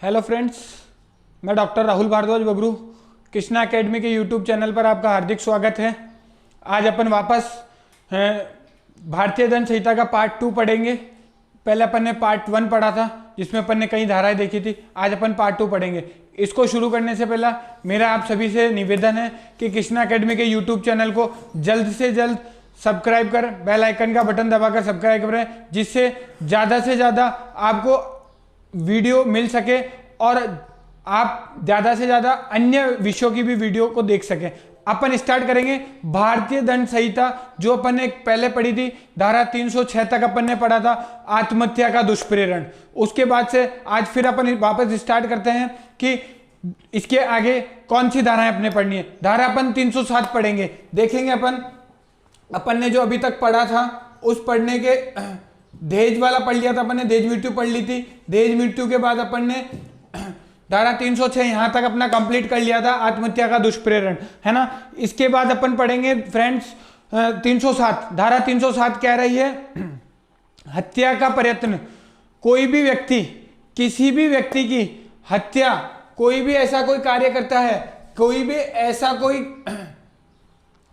Hello friends, मैं doctor Rahul Bhardwaj Bhabru Krishna academy के YouTube channel पर आपका हार्दिक स्वागत है। आज अपन वापस भारतीय दंड संहिता का पार्ट 2 पढ़ेंगे। पहले अपन ने पार्ट 1 पढ़ा था जिसमें अपन ने कई धाराएं देखी थी। आज अपन पार्ट 2 पढ़ेंगे। इसको शुरू करने से पहला मेरा आप सभी से निवेदन है कि कृष्णा एकेडमी के यूट्यूब चैनल को जल्द से जल्द सब्सक्राइब कर बेल आइकन का बटन दबाकर सब्सक्राइब करें, जिससे ज़्यादा से ज़्यादा आपको वीडियो मिल सके और आप ज़्यादा से ज़्यादा अन्य विषयों की भी वीडियो को देख सकें। अपन स्टार्ट करेंगे भारतीय दंड संहिता, जो अपन ने पहले पढ़ी थी। धारा 306 तक अपन ने पढ़ा था, आत्महत्या का दुष्प्रेरण। उसके बाद से आज फिर अपन वापस स्टार्ट करते हैं कि इसके आगे कौन सी धाराएं अपने पढ़नी है। धारा अपन 307 पढ़ेंगे। देखेंगे अपन ने जो अभी तक पढ़ा था उस पढ़ने के दहेज वाला पढ़ लिया था अपन ने, दहेज मृत्यु पढ़ ली थी। दहेज मृत्यु के बाद अपन ने धारा 306 यहां तक अपना कंप्लीट कर लिया था, आत्महत्या का दुष्प्रेरण, है ना। इसके बाद अपन पढ़ेंगे फ्रेंड्स 307। धारा 307 कह रही है हत्या का प्रयत्न। कोई भी व्यक्ति किसी भी व्यक्ति की हत्या, कोई भी ऐसा कोई कार्य करता है, कोई भी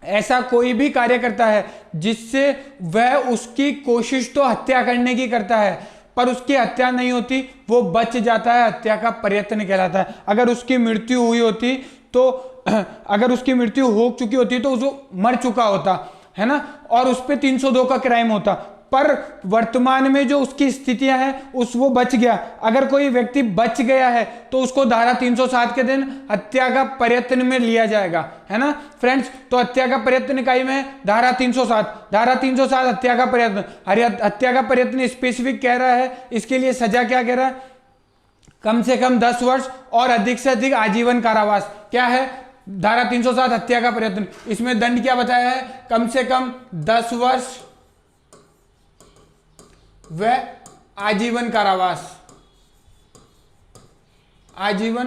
ऐसा कोई भी कार्य करता है जिससे वह उसकी कोशिश तो हत्या करने की करता है पर उसकी हत्या नहीं होती, वो बच जाता है, हत्या का प्रयत्न कहलाता है। अगर उसकी मृत्यु हुई होती तो अगर उसकी मृत्यु हो चुकी होती तो उसको मर चुका होता, है ना, और उस पर 302 का क्राइम होता। पर वर्तमान में जो उसकी स्थितियां हैं वो बच गया। अगर कोई व्यक्ति बच गया है तो उसको धारा 307 के दिन हत्या का प्रयत्न में लिया जाएगा, है ना फ्रेंड्स। तो हत्या का प्रयत्न इकाई में धारा 307। धारा 307 हत्या का प्रयत्न। हत्या का प्रयत्न स्पेसिफिक कह रहा है, इसके लिए सजा क्या कह रहा है? कम से कम 10 वर्ष और अधिक से अधिक आजीवन कारावास। क्या है धारा 307 हत्या का प्रयत्न? इसमें दंड क्या बताया है? कम से कम 10 वर्ष व आजीवन कारावास। आजीवन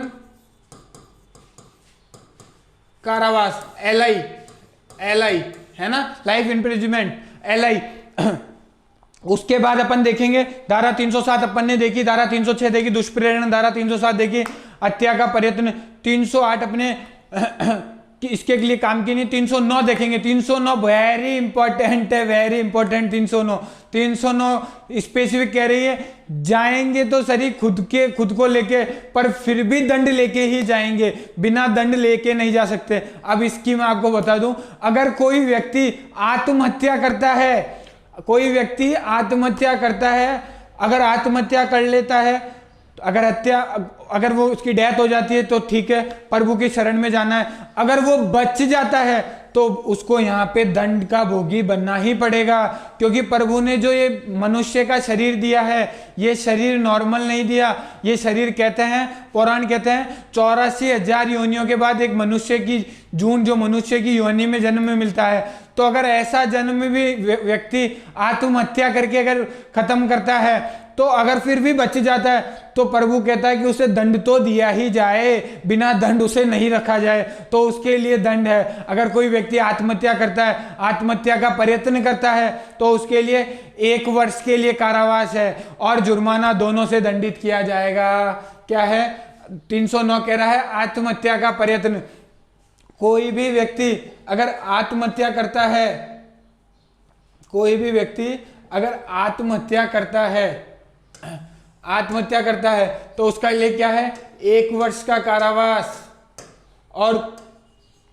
कारावास, एलआई है ना, लाइफ इम्प्रिजनमेंट, एलआई। उसके बाद अपन देखेंगे धारा 307 अपन ने देखी, धारा 306 देखी, दुष्प्रेरण, धारा 307 देखी, हत्या का प्रयत्न। 308 अपने इसके लिए काम की नहीं। 309 देखेंगे। 309 वेरी इंपॉर्टेंट है, वेरी इंपॉर्टेंट। 309 स्पेसिफिक कह रही है जाएंगे तो सही खुद को लेके, पर फिर भी दंड लेके ही जाएंगे, बिना दंड लेके नहीं जा सकते। अब इसकी मैं आपको बता दूं, अगर कोई व्यक्ति आत्महत्या करता है, कोई व्यक्ति आत्महत्या करता है, अगर आत्महत्या कर लेता है, अगर वो उसकी डेथ हो जाती है तो ठीक है, प्रभु की शरण में जाना है। अगर वो बच जाता है तो उसको यहाँ पे दंड का भोगी बनना ही पड़ेगा, क्योंकि प्रभु ने जो ये मनुष्य का शरीर दिया है, ये शरीर नॉर्मल नहीं दिया। ये शरीर कहते हैं, पुराण कहते हैं 84,000 योनियों के बाद एक मनुष्य की जून जो मनुष्य की योनि में जन्म में मिलता है। तो अगर ऐसा जन्म भी व्यक्ति आत्महत्या करके अगर खत्म करता है तो अगर फिर भी बच जाता है तो प्रभु कहता है कि उसे दंड तो दिया ही जाए, बिना दंड उसे नहीं रखा जाए। तो उसके लिए दंड है। अगर कोई व्यक्ति आत्महत्या करता है, आत्महत्या का प्रयत्न करता है, तो उसके लिए 1 वर्ष के लिए कारावास है और जुर्माना दोनों से दंडित किया जाएगा। क्या है? 309 कह रहा है आत्महत्या का प्रयत्न। कोई भी व्यक्ति अगर आत्महत्या करता है, कोई भी व्यक्ति अगर आत्महत्या करता है तो उसका लिए क्या है? 1 वर्ष का कारावास और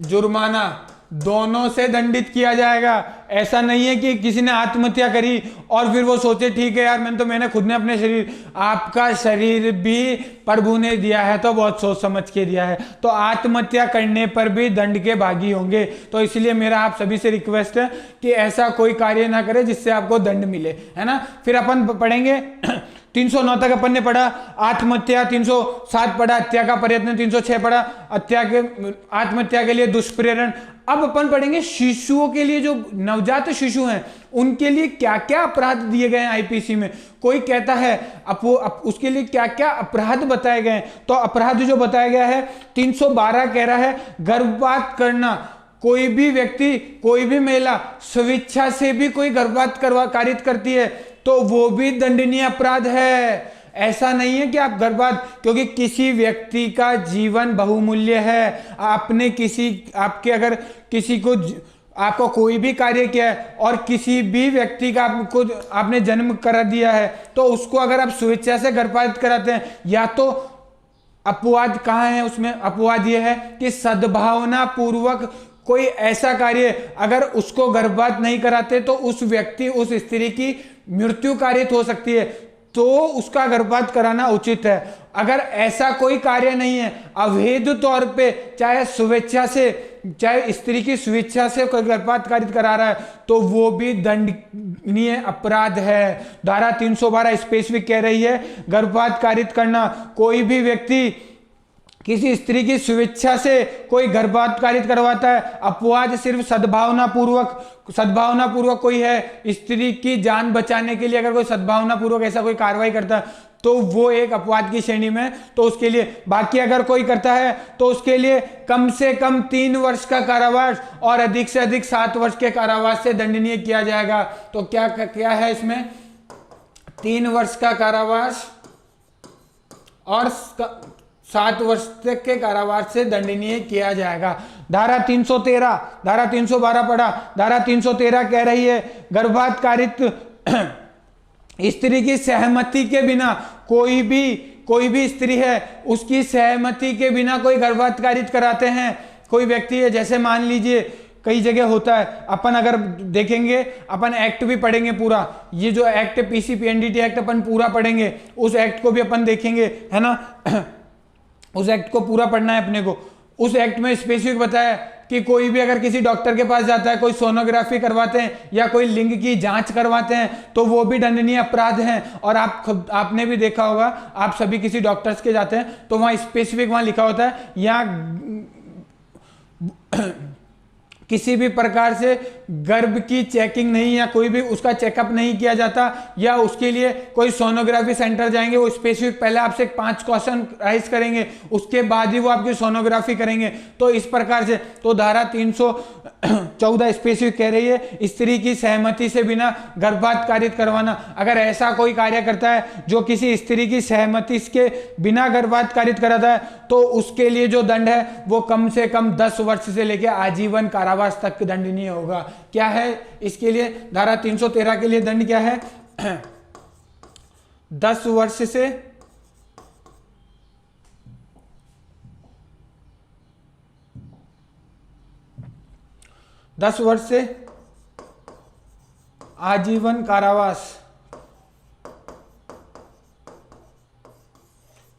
जुर्माना दोनों से दंडित किया जाएगा। ऐसा नहीं है कि किसी ने आत्महत्या करी और फिर वो सोचे ठीक है यार मैंने खुद ने अपने शरीर, आपका शरीर भी प्रभु ने दिया है तो बहुत सोच समझ के दिया है, तो आत्महत्या करने पर भी दंड के भागी होंगे। तो इसलिए मेरा आप सभी से रिक्वेस्ट है कि ऐसा कोई कार्य ना करे जिससे आपको दंड मिले, है ना। फिर अपन पढ़ेंगे 309 तक अपन ने पढ़ा आत्महत्या, 307 पढ़ा हत्या का प्रयत्न, 306 पढ़ा आत्महत्या के लिए दुष्प्रेरण। अब अपन पढ़ेंगे शिशुओं के लिए, जो नवजात शिशु हैं उनके लिए क्या क्या अपराध दिए गए हैं आईपीसी में। कोई कहता है उसके लिए क्या क्या अपराध बताए गए। तो अपराध जो बताया गया है 312 कह रहा है गर्भपात करना। कोई भी व्यक्ति, कोई भी महिला स्वेच्छा से भी कोई गर्भपात कारित करती है तो वो भी दंडनीय अपराध है। ऐसा नहीं है कि आप गर्भपात, क्योंकि किसी व्यक्ति का जीवन बहुमूल्य है। आपने आपके अगर किसी को आपको कोई भी कार्य किया है और किसी भी व्यक्ति का आपने जन्म करा दिया है, तो उसको अगर आप स्वेच्छा से गर्भपात कराते हैं, या तो अपवाद कहाँ है उसमें, अपवाद यह है कि सद्भावना पूर्वक कोई ऐसा कार्य अगर उसको गर्भपात नहीं कराते तो उस व्यक्ति, उस स्त्री की मृत्यु कारित हो सकती है, तो उसका गर्भपात कराना उचित है। अगर ऐसा कोई कार्य नहीं है, अवैध तौर पे चाहे स्वेच्छा से, चाहे स्त्री की स्वेच्छा से कोई गर्भपात कारित करा रहा है, तो वो भी दंडनीय अपराध है। धारा 312 स्पेसिफिक कह रही है गर्भपात कारित करना, कोई भी व्यक्ति किसी स्त्री की स्वेच्छा से कोई गर्भपात कारित करवाता है, अपवाद सिर्फ सद्भावना पूर्वक कोई है, स्त्री की जान बचाने के लिए अगर कोई सद्भावना पूर्वक ऐसा कोई कार्रवाई करता है तो वो एक अपवाद की श्रेणी में, तो उसके लिए, बाकी अगर कोई करता है तो उसके लिए कम से कम 3 वर्ष का कारावास और अधिक से अधिक 7 वर्ष के कारावास से दंडनीय किया जाएगा। तो क्या क्या है इसमें, 3 वर्ष का कारावास और 7 वर्ष तक के कारावास से दंडनीय किया जाएगा। धारा 313, धारा 312 पढ़ा, धारा 313 कह रही है गर्भपात कारित स्त्री की सहमति के बिना, कोई भी स्त्री है उसकी सहमति के बिना कोई गर्भपात कारित कराते हैं, कोई व्यक्ति है, जैसे मान लीजिए कई जगह होता है, अपन अगर देखेंगे, अपन एक्ट भी पढ़ेंगे पूरा, ये जो एक्ट पीसीपीएनडीटी एक्ट अपन पूरा पढ़ेंगे, उस एक्ट को भी अपन देखेंगे, है ना। उस एक्ट को पूरा पढ़ना है अपने को। उस एक्ट में स्पेसिफिक बताया कि कोई भी अगर किसी डॉक्टर के पास जाता है, कोई सोनोग्राफी करवाते हैं या कोई लिंग की जांच करवाते हैं, तो वो भी दंडनीय अपराध हैं। और आपने भी देखा होगा, आप सभी किसी डॉक्टर्स के जाते हैं तो वहां स्पेसिफिक वहां लिखा होता है, या किसी भी प्रकार से गर्भ की चेकिंग नहीं या कोई भी उसका चेकअप नहीं किया जाता, या उसके लिए कोई सोनोग्राफी सेंटर जाएंगे, वो स्पेसिफिक पहले आपसे 5 क्वेश्चन राइज करेंगे, उसके बाद ही वो आपकी सोनोग्राफी करेंगे। तो इस प्रकार से तो धारा 314 स्पेसिफिक कह रही है स्त्री की सहमति से बिना गर्भपात कारित करवाना। अगर ऐसा कोई कार्य करता है जो किसी स्त्री की सहमति के बिना गर्भपात कारित कराता है, तो उसके लिए जो दंड है वो कम से कम 10 वर्ष से लेकर आजीवन कारावास तक दंडनीय होगा। क्या है इसके लिए, धारा 313 के लिए दंड क्या है 10 वर्ष से 10 वर्ष से आजीवन कारावास।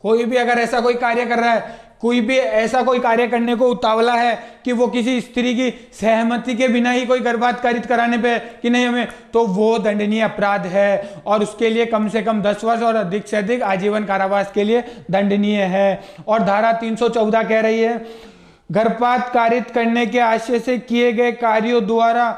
कोई भी अगर ऐसा कोई कार्य कर रहा है, कोई भी ऐसा कोई कार्य करने को उतावला है कि वो किसी स्त्री की सहमति के बिना ही कोई गर्भपात कारित कराने पे कि नहीं हमें, तो वो दंडनीय अपराध है और उसके लिए कम से कम 10 वर्ष और अधिक से अधिक आजीवन कारावास के लिए दंडनीय है। और धारा 314 कह रही है गर्भपात कारित करने के आशय से किए गए कार्यों द्वारा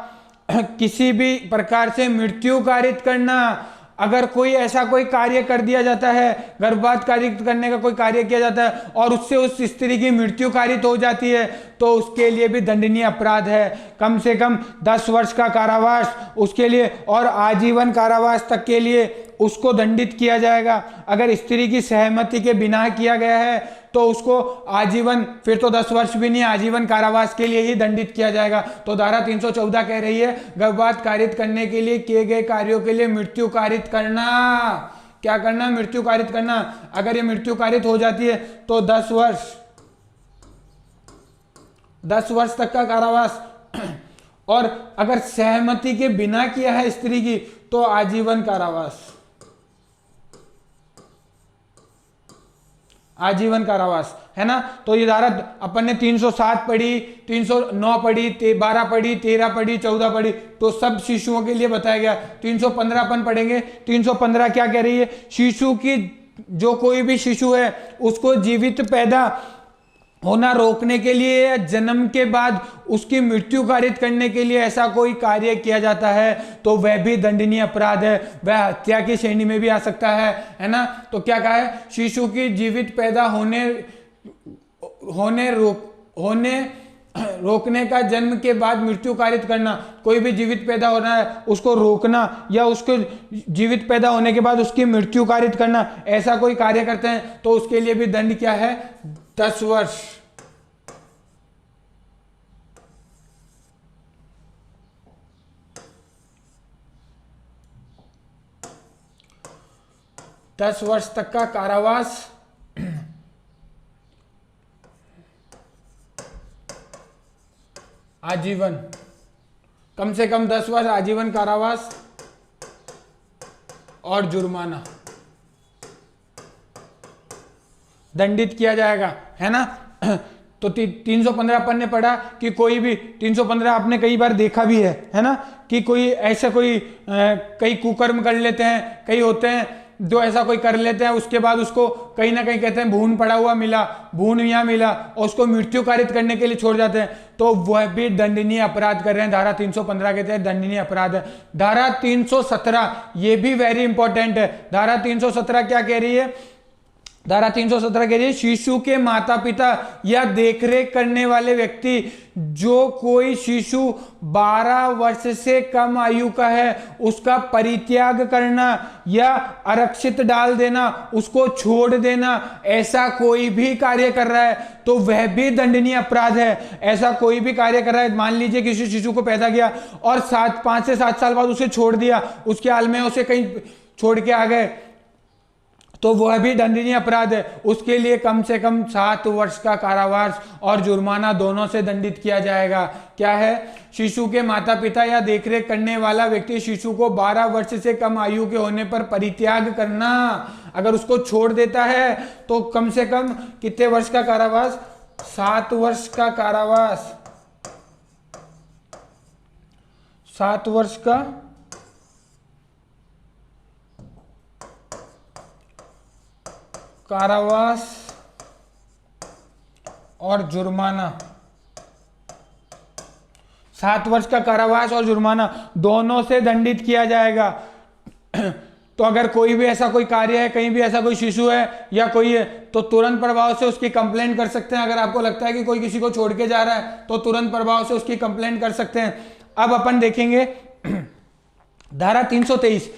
किसी भी प्रकार से मृत्यु कारित करना। अगर कोई ऐसा कोई कार्य कर दिया जाता है, गर्भपात कारित करने का कोई कार्य किया जाता है और उससे उस स्त्री की मृत्यु कारित हो जाती है, तो उसके लिए भी दंडनीय अपराध है। कम से कम 10 वर्ष का कारावास उसके लिए और आजीवन कारावास तक के लिए उसको दंडित किया जाएगा। अगर स्त्री की सहमति के बिना किया गया है तो उसको आजीवन, फिर तो 10 वर्ष भी नहीं, आजीवन कारावास के लिए ही दंडित किया जाएगा। तो धारा 314 कह रही है गर्भपात कारित करने के लिए किए गए कार्यों के लिए मृत्यु कारित करना। क्या करना, मृत्यु कारित करना। अगर ये मृत्यु कारित हो जाती है तो 10 वर्ष तक का कारावास, और अगर सहमति के बिना किया है स्त्री की तो आजीवन कारावास, आजीवन कारावास, है ना। तो ये धारा अपन ने 307 पढ़ी, 309 पढ़ी, 12 पढ़ी, 13 पढ़ी, 14 पढ़ी, तो सब शिशुओं के लिए बताया गया। 315 अपन पढ़ेंगे। 315 क्या कह रही है, शिशु की, जो कोई भी शिशु है उसको जीवित पैदा होना रोकने के लिए या जन्म के बाद उसकी मृत्यु कारित करने के लिए ऐसा कोई कार्य किया जाता है तो वह भी दंडनीय अपराध है, वह हत्या की श्रेणी में भी आ सकता है ना। तो क्या कहा है, शिशु की जीवित पैदा होने रोकने का, जन्म के बाद मृत्यु कारित करना, कोई भी जीवित पैदा हो रहा है उसको रोकना, या उसको जीवित पैदा होने के बाद उसकी मृत्यु कारित करना, ऐसा कोई कार्य करते हैं तो उसके लिए भी दंड क्या है, 10 वर्ष। दस वर्ष तक का कारावास, आजीवन, कम से कम 10 वर्ष आजीवन कारावास और जुर्माना दंडित किया जाएगा, है ना। तो 315 अपन ने पढ़ा कि कोई भी 315 आपने कई बार देखा भी है ना, कि कोई ऐसा कोई कई कुकर्म कर लेते हैं, कई होते हैं जो ऐसा कोई कर लेते हैं, उसके बाद उसको कहीं ना कहीं कहते हैं भून पड़ा हुआ मिला, भून यहाँ मिला, और उसको मृत्यु कारित करने के लिए छोड़ जाते हैं, तो वह भी दंडनीय अपराध कर रहे हैं। धारा 315 के तहत दंडनीय अपराध है। धारा 317 ये भी वेरी इंपॉर्टेंट है। धारा 317 क्या कह रही है, धारा 317 कह रही है शिशु के माता पिता या देखरेख करने वाले व्यक्ति, जो कोई शिशु 12 वर्ष से कम आयु का है, उसका परित्याग करना या आरक्षित डाल देना, उसको छोड़ देना, ऐसा कोई भी कार्य कर रहा है तो वह भी दंडनीय अपराध है। ऐसा कोई भी कार्य कर रहा है, मान लीजिए किसी शिशु को पैदा किया और 5 से 7 साल बाद उसे छोड़ दिया, उसके हाल में उसे कहीं छोड़ के आ गए, तो वह भी दंडनीय अपराध है। उसके लिए कम से कम 7 वर्ष का कारावास और जुर्माना दोनों से दंडित किया जाएगा। क्या है, शिशु के माता पिता या देखरेख करने वाला व्यक्ति शिशु को 12 वर्ष से कम आयु के होने पर परित्याग करना, अगर उसको छोड़ देता है तो कम से कम कितने वर्ष का कारावास, 7 वर्ष का कारावास, 7 वर्ष का कारावास और जुर्माना, 7 वर्ष का कारावास और जुर्माना दोनों से दंडित किया जाएगा। तो अगर कोई भी ऐसा कोई कार्य है, कहीं भी ऐसा कोई शिशु है या कोई है, तो तुरंत प्रभाव से उसकी कंप्लेंट कर सकते हैं। अगर आपको लगता है कि कोई किसी को छोड़ के जा रहा है तो तुरंत प्रभाव से उसकी कंप्लेंट कर सकते हैं। अब अपन देखेंगे धारा 323।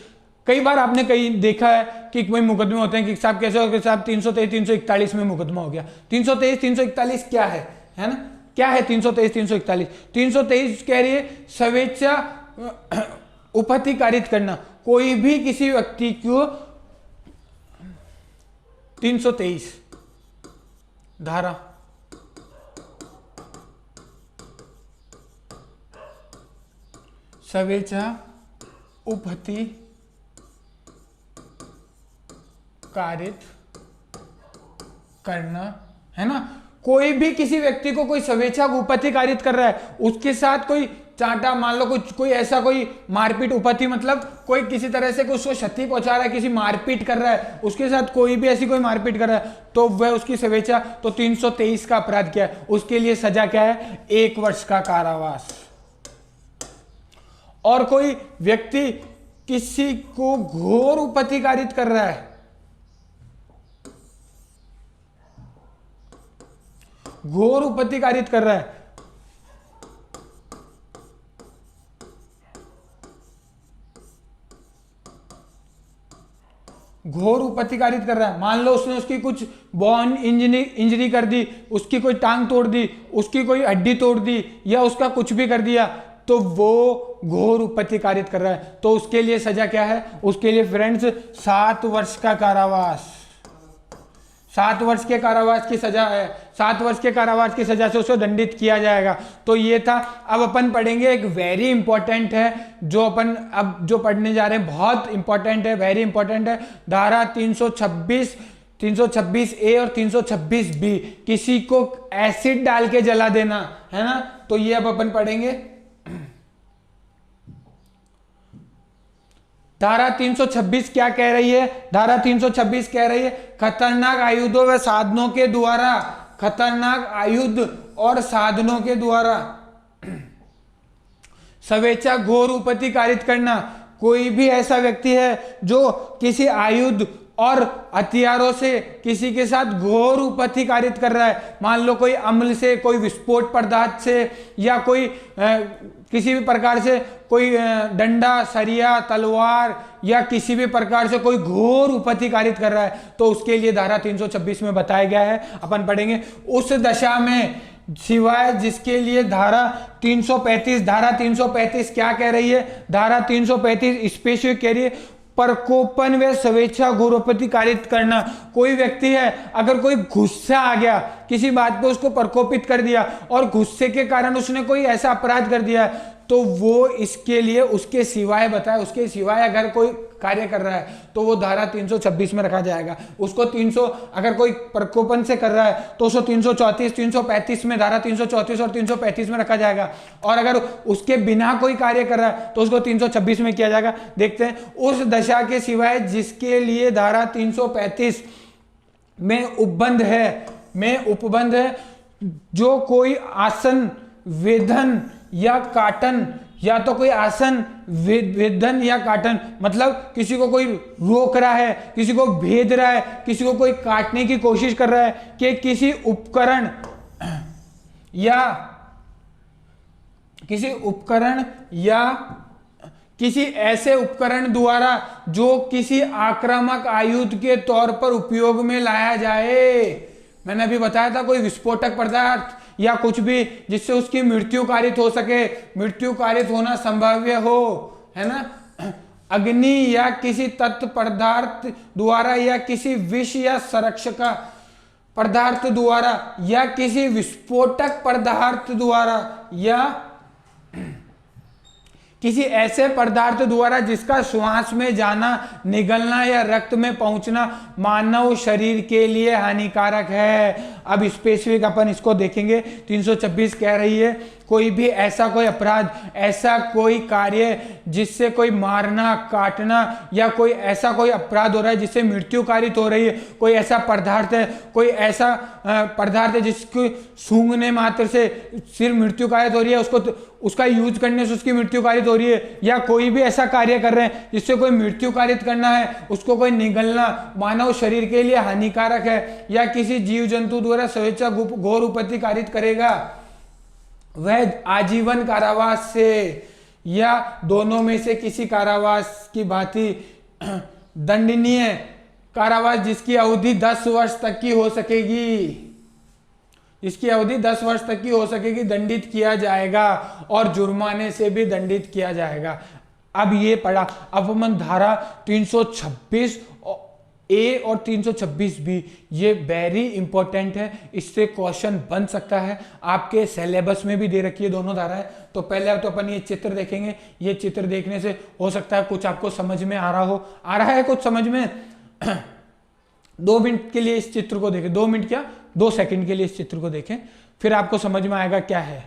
कई बार आपने कहीं देखा है कि कोई मुकदमे होते हैं कि साहब कैसे हो, कि साहब 323 341 में मुकदमा हो गया। 323 341 क्या है ना, क्या है 323 341? 323 कह रही है स्वेच्छा उपहति कारित करना, कोई भी किसी व्यक्ति को 323 धारा स्वेच्छा उपहति कारित करना, है ना। कोई भी किसी व्यक्ति को कोई स्वेच्छा उपहति कारित कर रहा है, उसके साथ कोई चांटा, मान लो कोई ऐसा कोई मारपीट, उपहति मतलब कोई किसी तरह से उसको क्षति पहुंचा रहा है, किसी मारपीट कर रहा है, उसके साथ कोई भी ऐसी कोई मारपीट कर रहा है तो वह उसकी स्वेच्छा, तो 323 का अपराध क्या है, उसके लिए सजा क्या है, 1 वर्ष का कारावास। और कोई व्यक्ति किसी को घोर उपहति कारित कर रहा है, घोर उपहति कारित कर रहा है, घोर उपहति कारित कर रहा है, मान लो उसने उसकी कुछ बोन इंजरी कर दी, उसकी कोई टांग तोड़ दी, उसकी कोई हड्डी तोड़ दी, या उसका कुछ भी कर दिया, तो वो घोर उपहति कारित कर रहा है। तो उसके लिए सजा क्या है, उसके लिए फ्रेंड्स 7 वर्ष का कारावास, 7 वर्ष के कारावास की सजा है। 7 वर्ष के कारावास की सजा से उसको दंडित किया जाएगा। तो ये था। अब अपन पढ़ेंगे एक वेरी इंपॉर्टेंट है, जो अपन अब जो पढ़ने जा रहे हैं बहुत इंपॉर्टेंट है, वेरी इंपॉर्टेंट है। धारा 326 ए और 326 बी, किसी को एसिड डाल के जला देना, है ना। तो ये अब अपन पढ़ेंगे। धारा 326 क्या कह रही है, धारा 326 कह रही है खतरनाक आयुधों व साधनों के द्वारा, खतरनाक आयुध और साधनों के द्वारा स्वेच्छा घोर उपहति कारित करना। कोई भी ऐसा व्यक्ति है जो किसी आयुध और हथियारों से किसी के साथ घोर उपद्रव कारित कर रहा है, मान लो कोई अम्ल से, कोई विस्फोट पदार्थ से, या कोई किसी भी प्रकार से कोई डंडा, सरिया, तलवार या किसी भी प्रकार से कोई घोर उपद्रव कारित कर रहा है, तो उसके लिए धारा 326 में बताया गया है, अपन पढ़ेंगे। उस दशा में सिवाय जिसके लिए धारा 335 क्या कह रही है? धारा 335 स्पेसिफिक कह रही है प्रकोपन व स्वेच्छा घोरोपति कारित करना। कोई व्यक्ति है, अगर कोई गुस्सा आ गया किसी बात पे, उसको प्रकोपित कर दिया और गुस्से के कारण उसने कोई ऐसा अपराध कर दिया, तो वो इसके लिए उसके सिवाय बताया, उसके सिवाय अगर कोई कार्य कर रहा है तो वो धारा 326 में रखा जाएगा। उसको 300 अगर कोई प्रकोपन से कर रहा है तो उसको 334, 335 में, धारा 334 और 335 में रखा जाएगा। और अगर उसके बिना कोई कार्य कर रहा है तो उसको 326 में किया जाएगा। देखते हैं, उस दशा के सिवाय जिसके लिए धारा 335 में उपबंध है, जो कोई आसन, वेदन या काटन, या तो कोई आसन, वेदन या काटन, मतलब किसी को कोई रोक रहा है, किसी को भेद रहा है, किसी को कोई काटने की कोशिश कर रहा है, कि किसी उपकरण या किसी ऐसे उपकरण द्वारा जो किसी आक्रामक आयुध के तौर पर उपयोग में लाया जाए। मैंने अभी बताया था, कोई विस्फोटक पदार्थ या कुछ भी जिससे उसकी मृत्यु कारित हो सके, मृत्यु कारित होना संभाव्य हो, है ना। अग्नि या किसी तत्व पदार्थ द्वारा, या किसी विष या संरक्षक पदार्थ द्वारा, या किसी विस्फोटक पदार्थ द्वारा, या किसी ऐसे पदार्थ द्वारा जिसका श्वास में जाना, निगलना या रक्त में पहुंचना मानव शरीर के लिए हानिकारक है। अब स्पेसिफिक अपन इसको देखेंगे। 326 कह रही है कोई भी ऐसा कोई अपराध, ऐसा कोई कार्य जिससे कोई मारना, काटना या कोई ऐसा कोई अपराध हो रहा है जिससे मृत्यु कारित हो रही है, कोई ऐसा पदार्थ है, कोई ऐसा पदार्थ है जिसको सूंघने मात्र से सिर्फ मृत्यु कारित हो रही है, उसका यूज करने से उसकी मृत्यु कारित हो रही है, या कोई भी ऐसा कार्य कर रहे हैं जिससे कोई मृत्यु कारित करना है, उसको कोई निगलना मानव शरीर के लिए हानिकारक है, या किसी जीव जंतु द्वारा स्वेच्छा घोर उपद्रव कारित करेगा, वह आजीवन कारावास से या दोनों में से किसी कारावास की भांति दंडनीय कारावास जिसकी अवधि 10 वर्ष तक की हो सकेगी, इसकी अवधि 10 वर्ष तक की हो सकेगी, दंडित किया जाएगा और जुर्माने से भी दंडित किया जाएगा। अब ये पढ़ा। अब हम धारा 326 ए और 326 बी, ये वेरी इंपॉर्टेंट है, इससे क्वेश्चन बन सकता है, आपके सिलेबस में भी दे रखी है दोनों धाराएं। तो पहले तो अपन ये चित्र देखेंगे, ये चित्र देखने से हो सकता है कुछ आपको समझ में आ रहा है कुछ समझ में। 2 मिनट के लिए इस चित्र को देखें, 2 मिनट क्या 2 सेकंड के लिए इस चित्र को देखें, फिर आपको समझ में आएगा क्या है।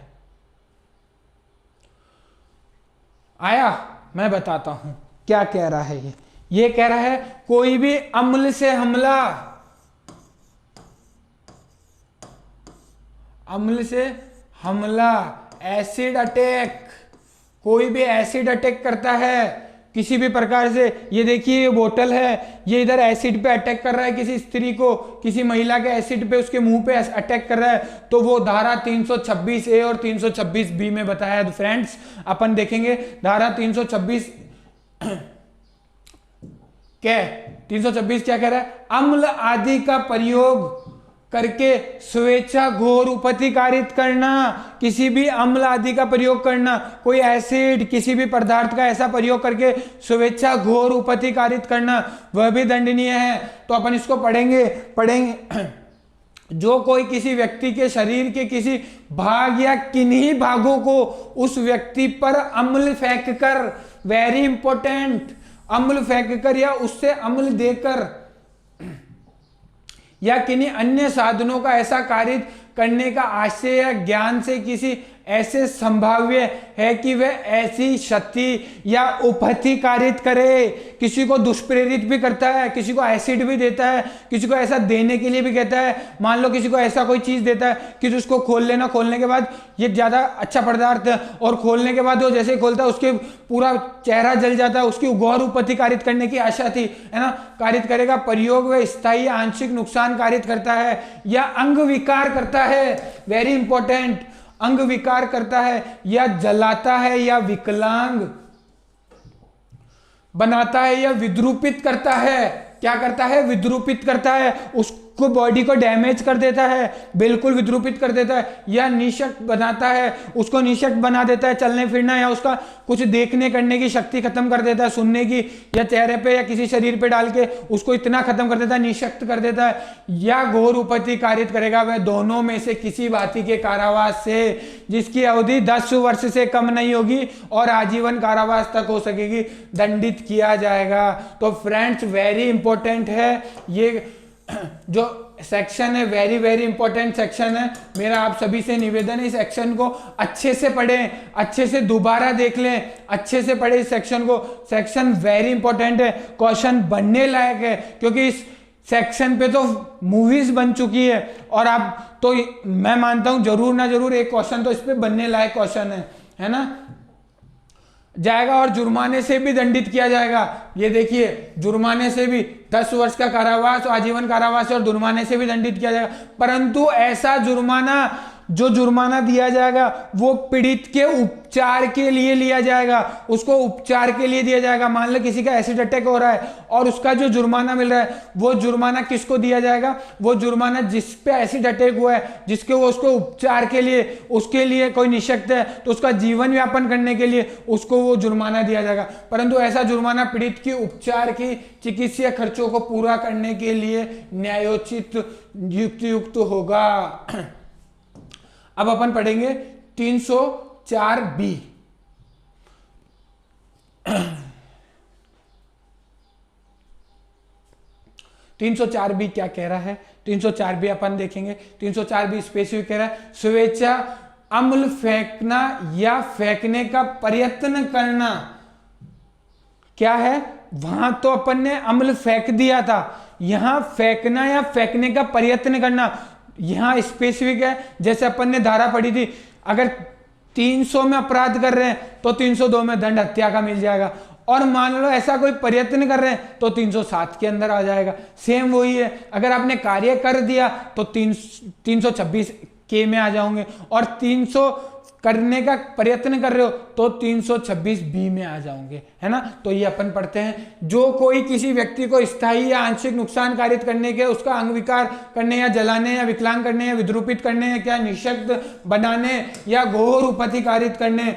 आया, मैं बताता हूं क्या कह रहा है। ये कह रहा है कोई भी अम्ल से हमला, अम्ल से हमला, एसिड अटैक, कोई भी एसिड अटैक करता है किसी भी प्रकार से। ये देखिए, ये बोतल है, ये इधर एसिड पे अटैक कर रहा है किसी स्त्री को, किसी महिला के एसिड पे उसके मुंह पे अटैक कर रहा है, तो वो धारा 326 ए और 326 बी में बताया है। फ्रेंड्स अपन देखेंगे धारा 326 क्या 326 क्या कह रहा है? अम्ल आदि का प्रयोग करके स्वेच्छा घोर उपद्रव कारित करना, किसी भी अम्ल आदि का प्रयोग करना, कोई एसिड किसी भी पदार्थ का ऐसा प्रयोग करके स्वेच्छा घोर उपद्रव कारित करना, वह भी दंडनीय है। तो अपन इसको पढ़ेंगे। जो कोई किसी व्यक्ति के शरीर के किसी भाग या किन्हीं भागों को उस व्यक्ति पर अम्ल फेंक कर, वेरी इंपॉर्टेंट, अम्ल फेंक कर या उससे अम्ल देकर या किन्हीं अन्य साधनों का ऐसा कारित करने का आशय या ज्ञान से किसी ऐसे संभाव्य है कि वह ऐसी क्षति या उपहति कारित करे। किसी को दुष्प्रेरित भी करता है, किसी को एसिड भी देता है, किसी को ऐसा देने के लिए भी कहता है। मान लो किसी को ऐसा कोई चीज देता है कि उसको खोल लेना, खोलने के बाद ये ज्यादा अच्छा पदार्थ है, और खोलने के बाद वो जैसे ही खोलता है उसके पूरा चेहरा जल जाता है, उसकी घोर उपहति कारित करने की आशा थी, है ना, कारित करेगा। प्रयोग वह स्थायी आंशिक नुकसान कारित करता है या अंग विकार करता है, वेरी इंपॉर्टेंट, अंग विकार करता है, या जलाता है, या विकलांग बनाता है, या विद्रूपित करता है। क्या करता है? विद्रूपित करता है, उसको बॉडी को डैमेज कर देता है, बिल्कुल विद्रूपित कर देता है, या निशक्त बनाता है, उसको निशक्त बना देता है, चलने फिरना या उसका कुछ देखने करने की शक्ति खत्म कर देता है, सुनने की, या चेहरे पे या किसी शरीर पे डाल के उसको इतना खत्म कर देता है, निशक्त कर देता है, या घोर उपहति कारित करेगा। वह दोनों में से किसी भांति के कारावास से जिसकी अवधि 10 वर्ष से कम नहीं होगी और आजीवन कारावास तक हो सकेगी, दंडित किया जाएगा। तो फ्रेंड्स वेरी इंपॉर्टेंट है ये जो सेक्शन है, वेरी वेरी इंपॉर्टेंट सेक्शन है। मेरा आप सभी से निवेदन है इस सेक्शन को अच्छे से पढ़ें, अच्छे से दोबारा देख लें, अच्छे से पढ़ें इस सेक्शन को। सेक्शन वेरी इंपॉर्टेंट है, क्वेश्चन बनने लायक है, क्योंकि इस सेक्शन पे तो मूवीज बन चुकी है, और आप तो मैं मानता हूं जरूर ना जरूर एक क्वेश्चन तो इस पे बनने लायक क्वेश्चन है ना, जाएगा। और जुर्माने से भी दंडित किया जाएगा। ये देखिए, जुर्माने से भी 10 वर्ष का कारावास, आजीवन कारावास और जुर्माने से भी दंडित किया जाएगा। परंतु ऐसा जुर्माना, जो जुर्माना दिया जाएगा वो पीड़ित के उपचार के लिए लिया जाएगा, उसको उपचार के लिए दिया जाएगा। मान लो किसी का एसिड अटैक हो रहा है और उसका जो जुर्माना मिल रहा है, वो जुर्माना किसको दिया जाएगा? वो जुर्माना जिस पे एसिड अटैक हुआ है, जिसके वो उसको उपचार के लिए, उसके लिए कोई निशक्त है तो उसका जीवन यापन करने के लिए उसको वो जुर्माना दिया जाएगा। परंतु ऐसा जुर्माना पीड़ित की उपचार की चिकित्सीय खर्चों को पूरा करने के लिए न्यायोचित युक्त होगा। अब अपन पढ़ेंगे 304B। 304B क्या कह रहा है? 304B अपन देखेंगे। 304B स्पेसिफिक कह रहा है स्वेच्छा अम्ल फेंकना या फेंकने का प्रयत्न करना। क्या है? वहां तो अपन ने अम्ल फेंक दिया था, यहां फेंकना या फेंकने का प्रयत्न करना यहां स्पेसिफिक है। जैसे अपन ने धारा पढ़ी थी, अगर 300 में अपराध कर रहे हैं तो 302 में दंड हत्या का मिल जाएगा, और मान लो ऐसा कोई प्रयत्न कर रहे हैं तो 307 के अंदर आ जाएगा। सेम वही है, अगर आपने कार्य कर दिया तो 326 के में आ जाओगे, और 300 करने का प्रयत्न कर रहे हो तो 326B में आ जाओगे, है ना। तो ये अपन पढ़ते हैं, जो कोई किसी व्यक्ति को स्थायी या आंशिक नुकसान कारित करने के, उसका अंग विकार करने या जलाने या विकलांग करने या विद्रूपित करने या क्या निशक्त बनाने या घोर उपहति कारित करने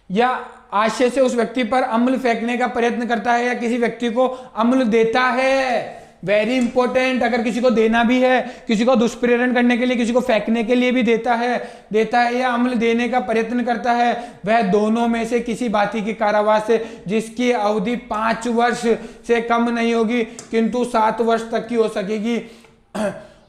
या आशय से उस व्यक्ति पर अम्ल फेंकने का प्रयत्न करता है या किसी व्यक्ति को अम्ल देता है। वेरी इंपॉर्टेंट, अगर किसी को देना भी है, किसी को दुष्प्रेरण करने के लिए, किसी को फेंकने के लिए भी देता है या अम्ल देने का प्रयत्न करता है, वह दोनों में से किसी भांति के कारावास से जिसकी अवधि 5 वर्ष से कम नहीं होगी किंतु 7 वर्ष तक की हो सकेगी,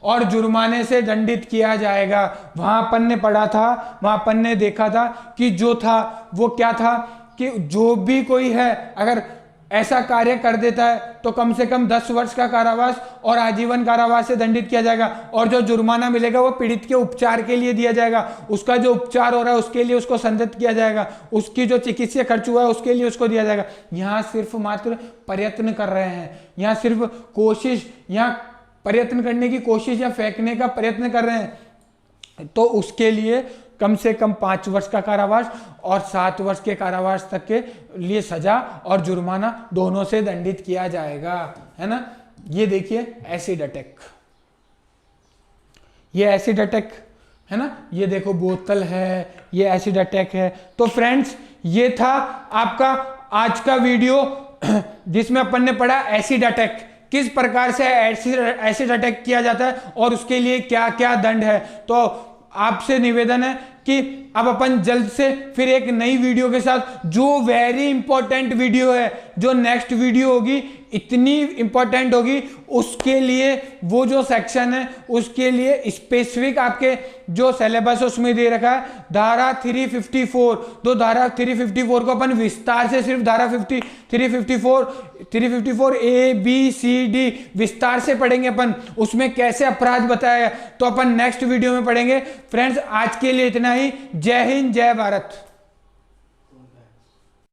और जुर्माने से दंडित किया जाएगा। वहां अपन ने पढ़ा था, वहां अपन ने देखा था कि जो था वो क्या था कि जो भी कोई है अगर ऐसा कार्य कर देता है तो कम से कम 10 वर्ष का कारावास और आजीवन कारावास से दंडित किया जाएगा, और जो जुर्माना मिलेगा वो पीड़ित के उपचार के लिए दिया जाएगा। उसका जो उपचार हो रहा है उसके लिए उसको संदिग्ध किया जाएगा, उसकी जो चिकित्सीय खर्च हुआ है उसके लिए उसको दिया जाएगा। यहाँ सिर्फ मात्र प्रयत्न कर रहे हैं, यहाँ सिर्फ कोशिश, यहाँ प्रयत्न करने की कोशिश या फेंकने का प्रयत्न कर रहे हैं तो उसके लिए कम से कम 5 वर्ष का कारावास और 7 वर्ष के कारावास तक के लिए सजा और जुर्माना दोनों से दंडित किया जाएगा, है ना। ये देखिए एसिड अटैक, ये एसिड अटैक है ना, ये देखो बोतल है, ये एसिड अटैक है। तो फ्रेंड्स ये था आपका आज का वीडियो जिसमें अपन ने पढ़ा एसिड अटैक, किस प्रकार से एसिड अटैक किया जाता है और उसके लिए क्या क्या दंड है। तो आपसे निवेदन है कि अब अपन जल्द से फिर एक नई वीडियो के साथ, जो वेरी इंपॉर्टेंट वीडियो है, जो नेक्स्ट वीडियो होगी इतनी इंपॉर्टेंट होगी, उसके लिए वो जो सेक्शन है उसके लिए स्पेसिफिक आपके जो सिलेबस है उसमें दे रखा है धारा 354। तो धारा 354 को अपन विस्तार से सिर्फ धारा 354 ए बी सी डी विस्तार से पढ़ेंगे अपन, उसमें कैसे अपराध बताया तो अपन नेक्स्ट वीडियो में पढ़ेंगे। फ्रेंड्स आज के लिए इतना ही। जय हिंद, जय भारत।